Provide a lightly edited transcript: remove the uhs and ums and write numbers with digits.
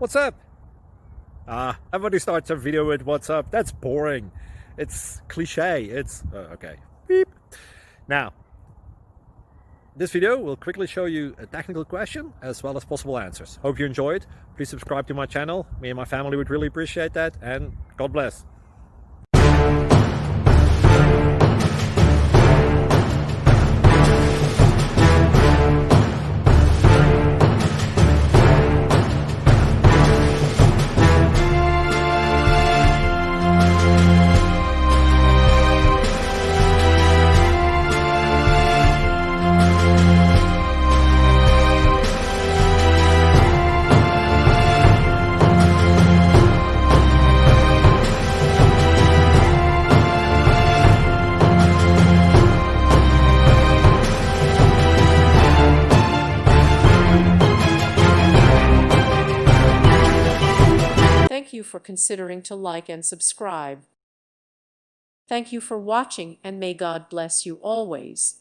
What's up? Everybody starts a video with what's up. That's boring. It's cliche. It's okay. Beep. Now, this video will quickly show you a technical question as well as possible answers. Hope you enjoyed. Please subscribe to my channel. Me and my family would really appreciate that, and God bless. Thank you for considering to like and subscribe. Thank you for watching, and may God bless you always.